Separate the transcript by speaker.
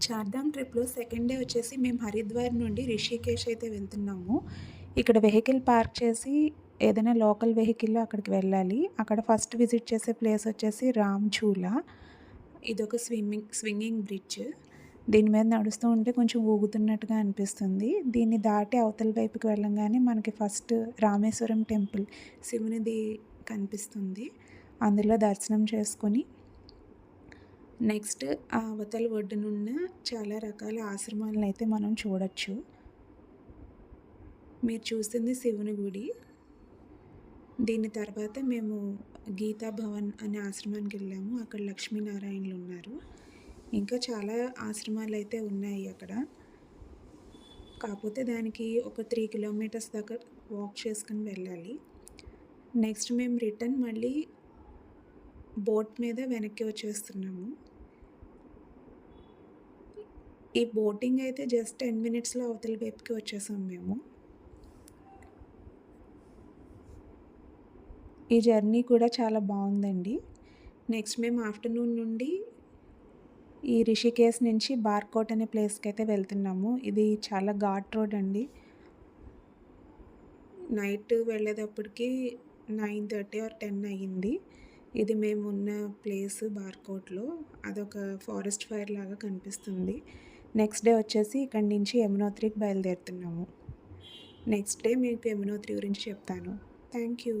Speaker 1: చార్ధామ్ ట్రిప్‌లో second day వచ్చేసి మేము హరిద్వార్ నుండి రిషికేష్ అయితే వెళ్తున్నాము. ఇక్కడ వెహికల్ పార్క్ చేసి ఏదైనా లోకల్ వెహికల్‌లో అక్కడికి వెళ్ళాలి. అక్కడ ఫస్ట్ విజిట్ చేసే ప్లేస్ వచ్చేసి రామ్ ఝూలా. ఇదొక స్వింగింగ్ బ్రిడ్జ్. దీని మీద నడుస్తూ ఉంటే కొంచెం ఊగుతున్నట్టుగా అనిపిస్తుంది. దీన్ని దాటి అవతల వైపుకి వెళ్ళంగానే మనకి ఫస్ట్ రామేశ్వరం టెంపుల్ శివునిది కనిపిస్తుంది. అందులో దర్శనం చేసుకొని నెక్స్ట్ ఆ అవతల ఒడ్డునున్న చాలా రకాల ఆశ్రమాలనైతే మనం చూడొచ్చు. మీరు చూస్తుంది శివుని గుడి. దీని తర్వాత మేము గీతా భవన్ అనే ఆశ్రమానికి వెళ్ళాము. అక్కడ లక్ష్మీనారాయణులు ఉన్నారు. ఇంకా చాలా ఆశ్రమాలైతే ఉన్నాయి అక్కడ. కాకపోతే దానికి ఒక 3 కిలోమీటర్స్ దాకా వాక్ చేసుకొని వెళ్ళాలి. నెక్స్ట్ మేము రిటర్న్ మళ్ళీ బోట్ మీద వెనక్కి వచ్చేస్తున్నాము. ఈ బోటింగ్ అయితే జస్ట్ 10 మినిట్స్‌లో అవతల వైపుకి వచ్చేసాం మేము. ఈ జర్నీ కూడా చాలా బావుందండి. నెక్స్ట్ మేము ఆఫ్టర్‌నూన్ నుండి ఈ రిషికేశ్ నుంచి బార్కోట్ అనే ప్లేస్‌కైతే వెళ్తున్నాము. ఇది చాలా ఘాట్ రోడ్ అండి. నైట్ వెళ్ళేటప్పటికి 9:30 ఆర్ 10 అయ్యింది. ఇది మేమున్న ప్లేస్ బార్కోట్‌లో. అదొక ఫారెస్ట్ ఫైర్ లాగా కనిపిస్తుంది. నెక్స్ట్ డే వచ్చేసి ఇక్కడి నుంచి యమునోత్రికి బయలుదేరుతున్నాము. నెక్స్ట్ డే మీకు యమునోత్రి గురించి చెప్తాను. Thank you.